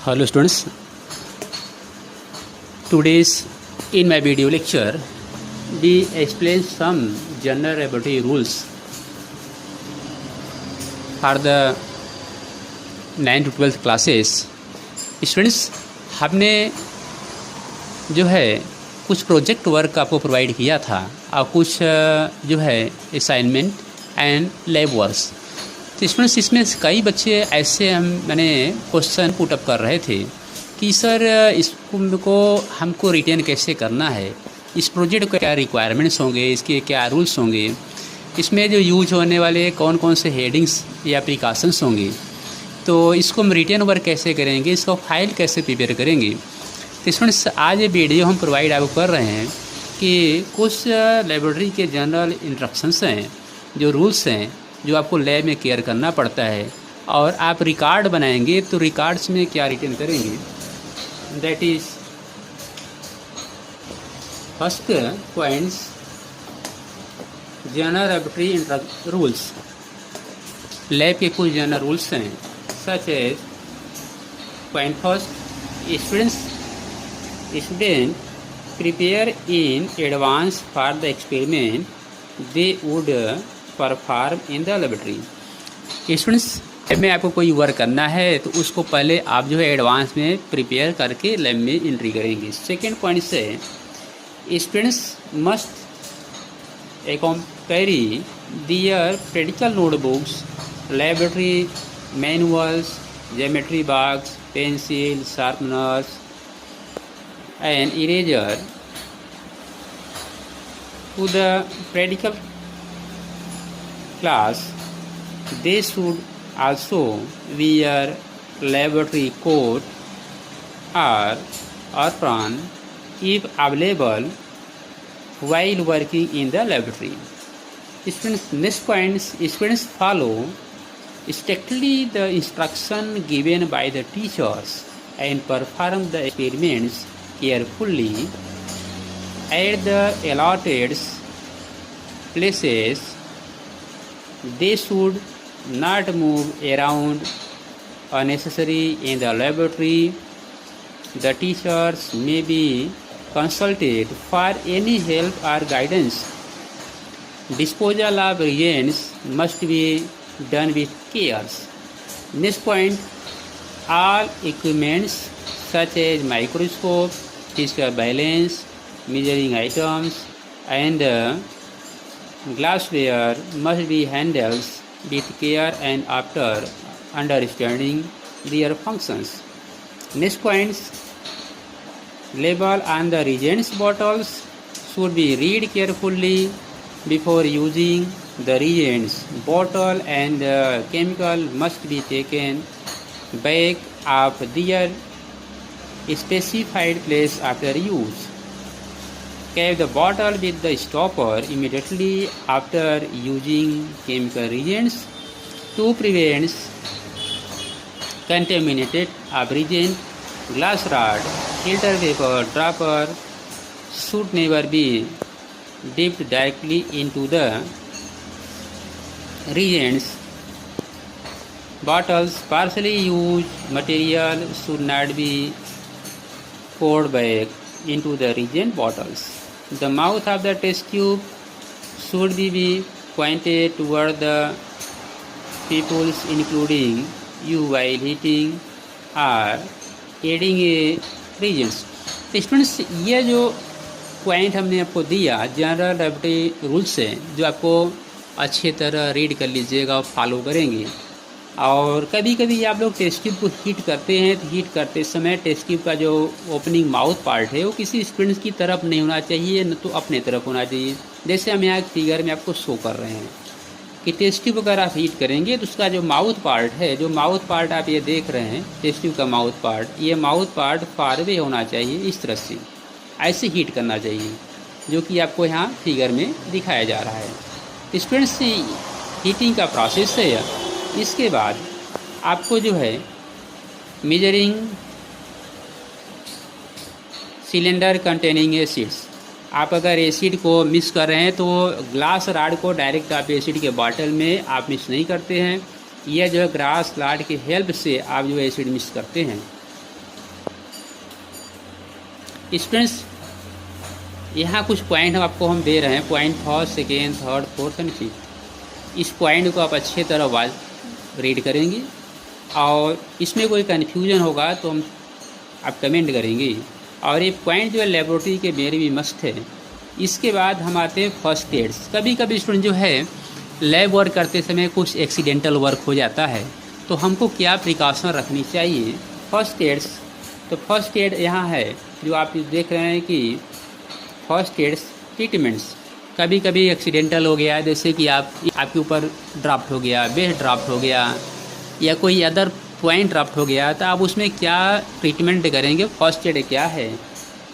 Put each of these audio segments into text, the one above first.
Hello students, today's in my video lecture we explain some general laboratory rules for the 9 to 12th classes. Students, हमने जो है कुछ project work आपको provide किया था और कुछ जो है असाइनमेंट एंड लैब वर्क्स. तो स्टूडेंट्स, इसमें कई बच्चे ऐसे मैंने क्वेश्चन पुट अप कर रहे थे कि सर इसको हमको रिटेन कैसे करना है, इस प्रोजेक्ट के क्या रिक्वायरमेंट्स होंगे, इसके क्या रूल्स होंगे, इसमें जो यूज होने वाले कौन कौन से हेडिंग्स या प्रिकॉशंस होंगे, तो इसको हम रिटेन वर्क कैसे करेंगे, इसको फाइल कैसे प्रिपेयर करेंगे. तो स्टूडेंट्स, आज ये वीडियो हम प्रोवाइड आपको कर रहे हैं कि कुछ लेबोरेटरी के जनरल इंस्ट्रक्शंस हैं, जो रूल्स हैं, जो आपको लैब में केयर करना पड़ता है. और आप रिकॉर्ड बनाएंगे तो रिकॉर्ड्स में क्या रिटेन करेंगे, that is first points general laboratory rules. Lab के कुछ जनरल रूल्स हैं, such as point first, student prepare in advance for the experiment they would perform in the laboratory. Students, lab में आपको कोई work करना है तो उसको पहले आप जो है एडवांस में प्रिपेयर करके लैब में एंट्री करेंगे. सेकेंड पॉइंट से students must accompany their practical notebooks, laboratory manuals, geometry box, pencil, sharpeners, and eraser to the practical class. They should also wear laboratory coat or apron if available while working in the laboratory. Students, next point, students follow strictly the instruction given by the teachers and perform the experiments carefully at the allotted places. They should not move around unnecessarily in the laboratory. The teachers may be consulted for any help or guidance. Disposal of reagents must be done with care. Next point, all equipments such as microscope, physical balance, measuring items, and glassware must be handled with care and after understanding their functions. Next points, label on the reagents bottles should be read carefully before using the reagents. Bottle and chemical must be taken back of their specified place after use. Cap the bottle with the stopper immediately after using chemical reagents to prevent contaminated of reagent. Glass rod, filter paper, dropper should never be dipped directly into the reagents. Bottles, partially used material should not be poured back into the reagent bottles. The mouth of the test tube should be pointed toward the pupils, including you while heating or adding reagents. तो students, ये जो point हमने आपको दिया general laboratory rules है, जो आपको अच्छी तरह रीड कर लीजिएगा और फॉलो करेंगे. और कभी कभी आप लोग टेस्ट ट्यूब को हीट करते हैं, तो हीट करते समय टेस्ट ट्यूब का जो ओपनिंग माउथ पार्ट है वो किसी स्टूडेंट्स की तरफ नहीं होना चाहिए, न तो अपने तरफ होना चाहिए. जैसे हम यहाँ फिगर में आपको शो कर रहे हैं कि टेस्ट ट्यूब अगर आप हीट करेंगे तो उसका जो माउथ पार्ट है, जो माउथ पार्ट आप ये देख रहे हैं टेस्ट ट्यूब का माउथ पार्ट, ये माउथ पार्ट फारवे होना चाहिए, इस तरह से ऐसे हीट करना चाहिए, जो कि आपको यहाँ फिगर में दिखाया जा रहा है. स्टूडेंट्स, हीटिंग का प्रोसेस है. इसके बाद आपको जो है मेजरिंग सिलेंडर कंटेनिंग एसिड्स, आप अगर एसिड को मिक्स कर रहे हैं तो ग्लास राड को डायरेक्ट आप एसिड के बॉटल में आप मिक्स नहीं करते हैं, यह जो है ग्लास राड की हेल्प से आप जो एसिड मिक्स करते हैं. स्टूडेंट्स यहाँ कुछ पॉइंट हम दे रहे हैं, point first, second, third, fourth and fifth. इस पॉइंट को आप अच्छी तरह रीड करेंगे और इसमें कोई कन्फ्यूजन होगा तो आप कमेंट करेंगे। और ये पॉइंट जो है लेबोरेटरी के मेरे भी मस्त है। इसके बाद हम आते हैं फर्स्ट एड्स। कभी कभी स्टूडेंट जो है लैब वर्क करते समय कुछ एक्सीडेंटल वर्क हो जाता है, तो हमको क्या प्रिकॉशन रखनी चाहिए। फर्स्ट एड्स, तो फर्स्ट एड यहाँ है जो आप देख रहे हैं कि फर्स्ट एड्स ट्रीटमेंट्स। कभी कभी एक्सीडेंटल हो गया, जैसे कि आपके ऊपर ड्राफ्ट हो गया, बेस ड्राफ्ट हो गया या कोई अदर पॉइंट ड्राफ्ट हो गया, तो आप उसमें क्या ट्रीटमेंट करेंगे, फर्स्ट एड क्या है।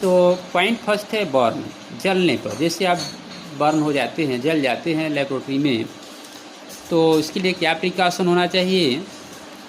तो पॉइंट फर्स्ट है बर्न, जलने पर। जैसे आप बर्न हो जाते हैं, जल जाते हैं लेबोरेटरी में, तो इसके लिए क्या प्रिकॉशन होना चाहिए।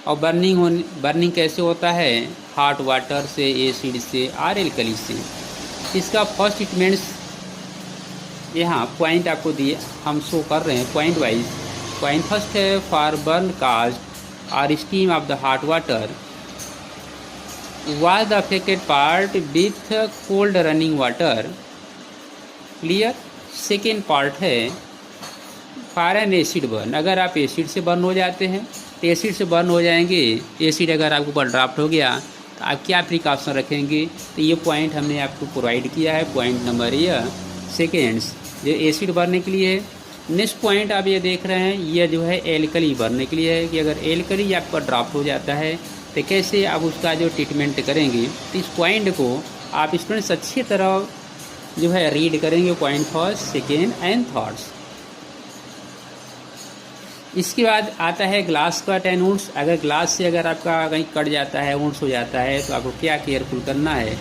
और बर्निंग कैसे होता है, हॉट वाटर से, एसिड से और एल्कली से। इसका फर्स्ट ट्रीटमेंट्स यहाँ पॉइंट आपको दिए, हम शो कर रहे हैं पॉइंट वाइज। पॉइंट फर्स्ट है फॉर बर्न काज और steam of the hot water wash the affected part with cold running water. Clear. Second part है फॉर एन एसिड बर्न। अगर आप एसिड से बर्न हो जाते हैं तो एसिड से बर्न हो जाएंगे, एसिड अगर आपके ऊपर ड्राफ्ट हो गया तो आप क्या प्रिकॉशन रखेंगे। तो ये पॉइंट हमने आपको प्रोवाइड किया है, पॉइंट नंबर ये सेकेंड्स जो एसिड भरने के लिए है। नेक्स्ट पॉइंट आप ये देख रहे हैं, ये जो है एल्कली भरने के लिए है कि अगर एल्कली आपका ड्राफ्ट हो जाता है तो कैसे आप उसका जो ट्रीटमेंट करेंगे। तो इस पॉइंट को आप स्टूडेंट्स अच्छी तरह जो है रीड करेंगे, point first, second and thirds. इसके बाद आता है ग्लास कट एंड वुंड्स। अगर ग्लास से अगर आपका कहीं कट जाता है, वुंड्स हो जाता है, तो आपको क्या केयरफुल करना है,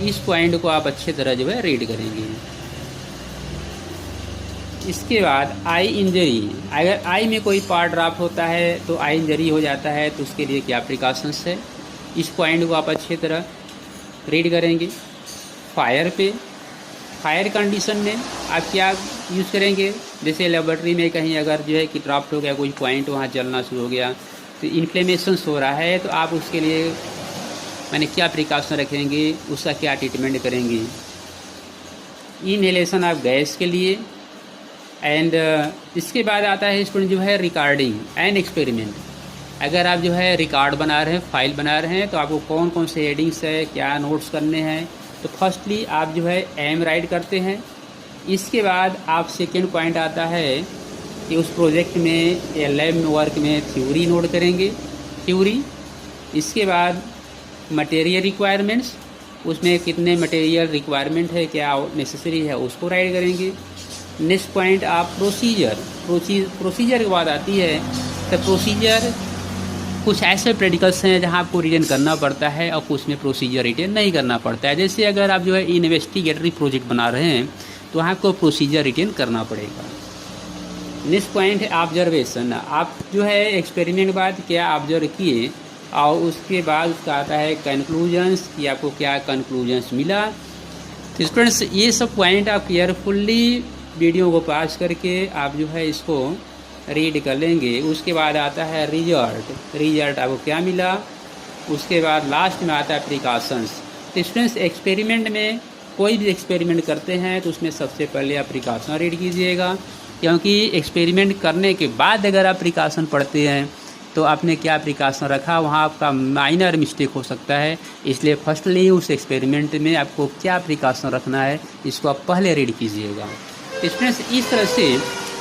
इस पॉइंट को आप अच्छी तरह जो है रीड करेंगे। इसके बाद आई इंजरी। अगर आई में कोई पार्ट ड्राफ्ट होता है तो आई इंजरी हो जाता है, तो उसके लिए क्या प्रिकॉशंस है, इस पॉइंट को आप अच्छी तरह रीड करेंगे। फायर कंडीशन में आप क्या यूज़ करेंगे। जैसे लेबोरेटरी में कहीं अगर जो है कि ड्राफ्ट हो गया, कोई पॉइंट वहाँ जलना शुरू हो गया, तो इन्फ्लेमेशंस हो रहा है, तो आप उसके लिए मैंने क्या प्रिकॉशन रखेंगे, उसका क्या ट्रीटमेंट करेंगे। इनहेलेशन ऑफ गैस के लिए। एंड इसके बाद आता है स्टूडेंट जो है रिकॉर्डिंग एंड एक्सपेरिमेंट। अगर आप जो है रिकॉर्ड बना रहे हैं, फाइल बना रहे हैं, तो आपको कौन कौन से हेडिंग्स है, क्या नोट्स करने हैं। तो फर्स्टली आप जो है एम राइट करते हैं। इसके बाद आप सेकेंड पॉइंट आता है कि उस प्रोजेक्ट में या लैब में वर्क में थ्योरी नोट करेंगे, थ्योरी। इसके बाद मटेरियल रिक्वायरमेंट्स, उसमें कितने मटेरियल रिक्वायरमेंट है, क्या नेसेसरी है, उसको राइट करेंगे। नेक्स्ट पॉइंट आप प्रोसीजर के बाद आती है। तो प्रोसीजर कुछ ऐसे प्रैक्टिकल्स हैं जहां आपको रिटेन करना पड़ता है और कुछ में प्रोसीजर रिटेन नहीं करना पड़ता है। जैसे अगर आप जो है इन्वेस्टिगेटरी प्रोजेक्ट बना रहे हैं तो वहाँ आपको प्रोसीजर रिटेन करना पड़ेगा। नेक्स्ट पॉइंट है ऑब्जर्वेशन। आप जो है एक्सपेरिमेंट के बाद क्या ऑब्जर्व किए और उसके बाद उसका आता है कंक्लूजन्स कि आपको क्या कंक्लूजन्स मिला। तो स्टूडेंट्स ये सब पॉइंट आप केयरफुल्ली वीडियो को पास करके आप जो है इसको रीड कर लेंगे। उसके बाद आता है रिजल्ट आपको क्या मिला। उसके बाद लास्ट में आता है प्रिकॉशंस। तो स्टूडेंट्स एक्सपेरिमेंट में कोई भी एक्सपेरिमेंट करते हैं तो उसमें सबसे पहले आप प्रिकॉशन रीड कीजिएगा, क्योंकि एक्सपेरिमेंट करने के बाद अगर आप प्रिकॉशन पढ़ते हैं तो आपने क्या प्रिकॉशन रखा, वहाँ आपका माइनर मिस्टेक हो सकता है। इसलिए फर्स्टली उस एक्सपेरिमेंट में आपको क्या प्रिकॉशन रखना है, इसको आप पहले रीड कीजिएगा। स्टूडेंट्स इस तरह से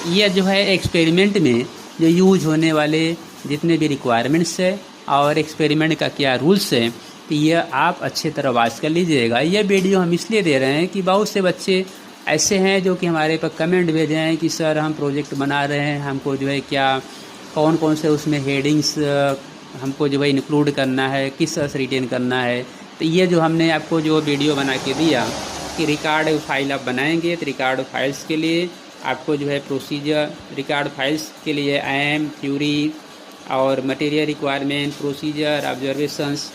यह जो है एक्सपेरिमेंट में जो यूज होने वाले जितने भी रिक्वायरमेंट्स है और एक्सपेरिमेंट का क्या रूल्स है, तो यह आप अच्छे तरह वाच कर लीजिएगा। यह वीडियो हम इसलिए दे रहे हैं कि बहुत से बच्चे ऐसे हैं जो कि हमारे पर कमेंट भेजे हैं कि सर हम प्रोजेक्ट बना रहे हैं, हमको जो है क्या कौन कौन से उसमें हेडिंग्स हमको जो है इंक्लूड करना है, किस तरह से रिटेन करना है। तो ये जो हमने आपको जो वीडियो बना के दिया कि रिकॉर्ड फाइल आप बनाएंगे, तो रिकॉर्ड फाइल्स के लिए आपको जो है प्रोसीजर, रिकॉर्ड फाइल्स के लिए एम, थ्योरी और material requirement, procedure, observations,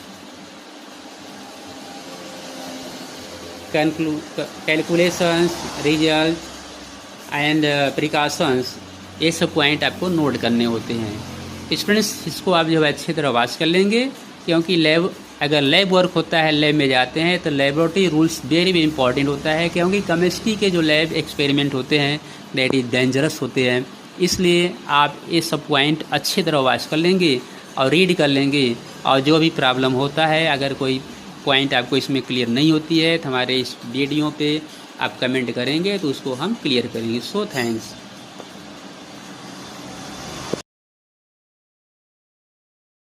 calculations, result and precautions, ये सब पॉइंट आपको नोट करने होते हैं। स्टूडेंट्स इसको आप जो है अच्छी तरह वाच कर लेंगे, क्योंकि लैब अगर लैब वर्क होता है, लैब में जाते हैं, तो laboratory rules very very important होता है, क्योंकि केमिस्ट्री के जो लैब एक्सपेरिमेंट होते हैं दैट इज़ डेंजरस होते हैं। इसलिए आप ये सब पॉइंट अच्छी तरह वॉच कर लेंगे और रीड कर लेंगे, और जो भी प्रॉब्लम होता है, अगर कोई पॉइंट आपको इसमें क्लियर नहीं होती है तो हमारे इस वीडियो पे आप कमेंट करेंगे तो उसको हम क्लियर करेंगे। So thanks.